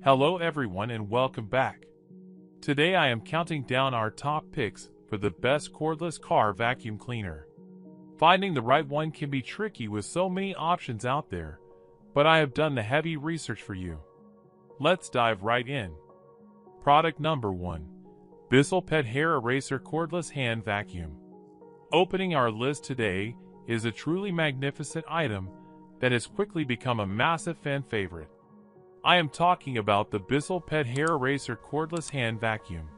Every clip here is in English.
Hello everyone and welcome back. Today I am counting down our top picks for the best cordless car vacuum cleaner. Finding the right one can be tricky with so many options out there, but I have done the heavy research for you. Let's dive right in. Product number 1. Bissell Pet Hair Eraser Cordless Hand Vacuum. Opening our list today is a truly magnificent item that has quickly become a massive fan favorite. I am talking about the Bissell Pet Hair Eraser Cordless Hand Vacuum.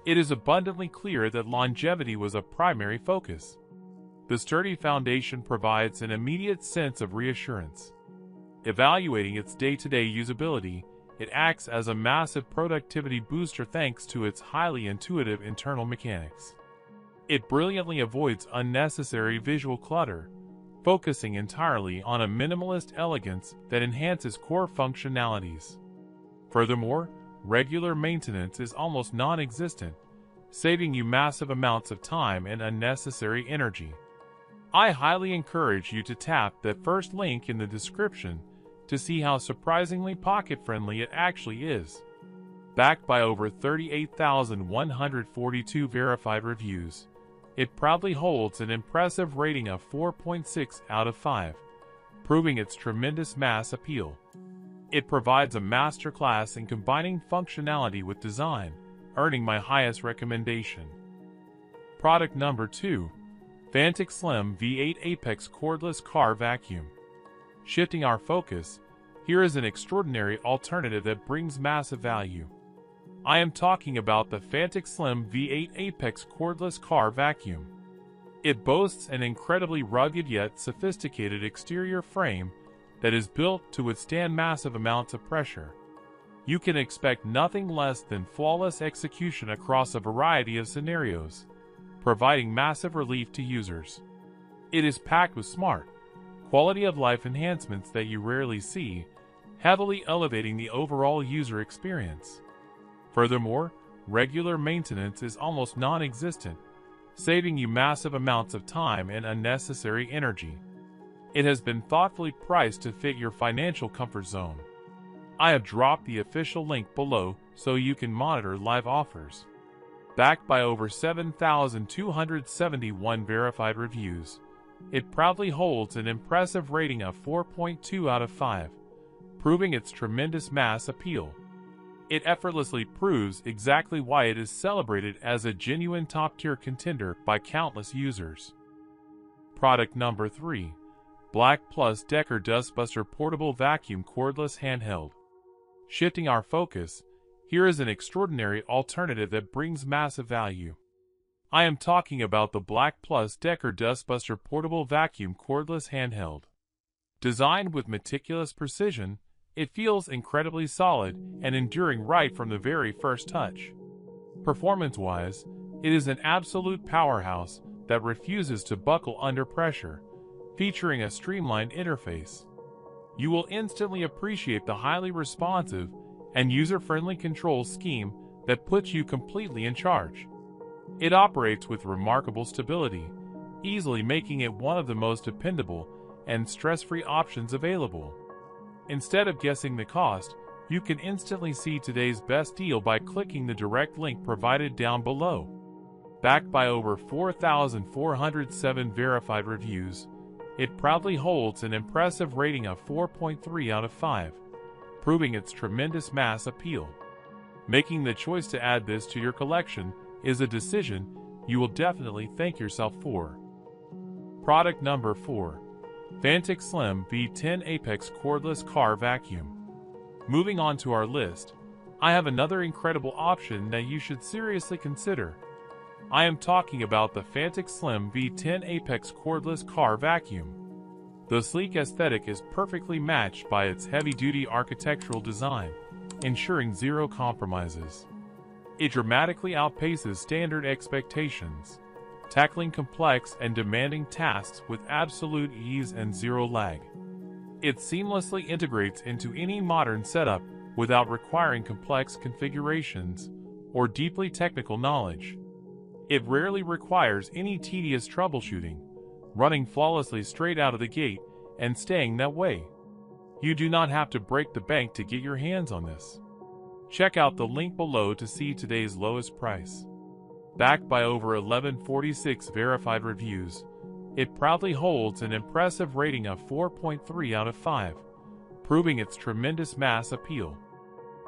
It is abundantly clear that longevity was a primary focus. The sturdy foundation provides an immediate sense of reassurance. Evaluating its day-to-day usability, it acts as a massive productivity booster thanks to its highly intuitive internal mechanics. It brilliantly avoids unnecessary visual clutter, focusing entirely on a minimalist elegance that enhances core functionalities. Furthermore, regular maintenance is almost non-existent, saving you massive amounts of time and unnecessary energy. I highly encourage you to tap that first link in the description to see how surprisingly pocket-friendly it actually is. Backed by over 38,142 verified reviews, it proudly holds an impressive rating of 4.6 out of 5, proving its tremendous mass appeal. It provides a masterclass in combining functionality with design, earning my highest recommendation. Product number 2. Fanttik Slim V8 Apex Cordless Car Vacuum. Shifting our focus, here is an extraordinary alternative that brings massive value. I am talking about the Fanttik Slim V8 Apex Cordless Car Vacuum. It boasts an incredibly rugged yet sophisticated exterior frame that is built to withstand massive amounts of pressure. You can expect nothing less than flawless execution across a variety of scenarios, providing massive relief to users. It is packed with smart, quality-of-life enhancements that you rarely see, heavily elevating the overall user experience. Furthermore, regular maintenance is almost non-existent, saving you massive amounts of time and unnecessary energy. It has been thoughtfully priced to fit your financial comfort zone. I have dropped the official link below so you can monitor live offers. Backed by over 7,271 verified reviews, it proudly holds an impressive rating of 4.2 out of 5, proving its tremendous mass appeal. It effortlessly proves exactly why it is celebrated as a genuine top-tier contender by countless users. Product number 3. BLACK+DECKER Dustbuster Portable Vacuum Cordless Handheld. Shifting our focus, here is an extraordinary alternative that brings massive value. I am talking about the BLACK+DECKER Dustbuster Portable Vacuum Cordless Handheld. Designed with meticulous precision, it feels incredibly solid and enduring right from the very first touch. Performance-wise, it is an absolute powerhouse that refuses to buckle under pressure, featuring a streamlined interface. You will instantly appreciate the highly responsive and user-friendly control scheme that puts you completely in charge. It operates with remarkable stability, easily making it one of the most dependable and stress-free options available. Instead of guessing the cost, you can instantly see today's best deal by clicking the direct link provided down below. Backed by over 4,407 verified reviews, it proudly holds an impressive rating of 4.3 out of 5, proving its tremendous mass appeal. Making the choice to add this to your collection is a decision you will definitely thank yourself for. Product number 4. Fanttik Slim V10 Apex Cordless Car Vacuum. Moving on to our list, I have another incredible option that you should seriously consider. I am talking about the Fanttik Slim V10 Apex Cordless Car Vacuum. The sleek aesthetic is perfectly matched by its heavy-duty architectural design, ensuring zero compromises. It dramatically outpaces standard expectations, tackling complex and demanding tasks with absolute ease and zero lag. It seamlessly integrates into any modern setup without requiring complex configurations or deeply technical knowledge. It rarely requires any tedious troubleshooting, running flawlessly straight out of the gate and staying that way. You do not have to break the bank to get your hands on this. Check out the link below to see today's lowest price. Backed by over 1146 verified reviews, it proudly holds an impressive rating of 4.3 out of 5, proving its tremendous mass appeal.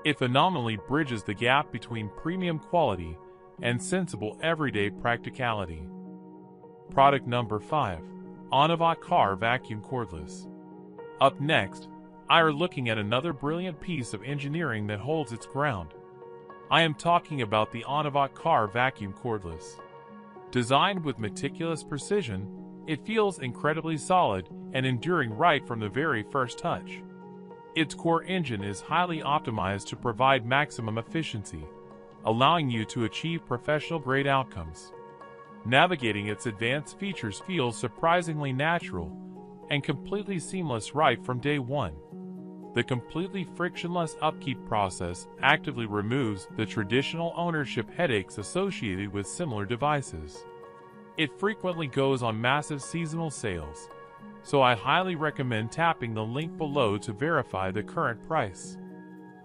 It phenomenally bridges the gap between premium quality and sensible everyday practicality. Product number 5. ONAVOT Car Vacuum Cordless. Up next, I are looking at another brilliant piece of engineering that holds its ground. I am talking about the ONAVOT Car Vacuum Cordless. Designed with meticulous precision, it feels incredibly solid and enduring right from the very first touch. Its core engine is highly optimized to provide maximum efficiency, allowing you to achieve professional-grade outcomes. Navigating its advanced features feels surprisingly natural and completely seamless right from day one. The completely frictionless upkeep process actively removes the traditional ownership headaches associated with similar devices. It frequently goes on massive seasonal sales, so I highly recommend tapping the link below to verify the current price.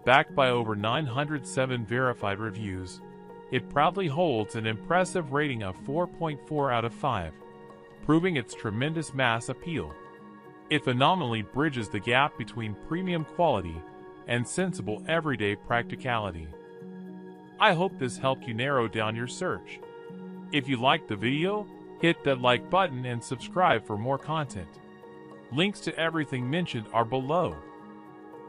Backed by over 907 verified reviews, it proudly holds an impressive rating of 4.4 out of 5, proving its tremendous mass appeal. It phenomenally bridges the gap between premium quality and sensible everyday practicality. I hope this helped you narrow down your search. If you liked the video, hit that like button and subscribe for more content. Links to everything mentioned are below.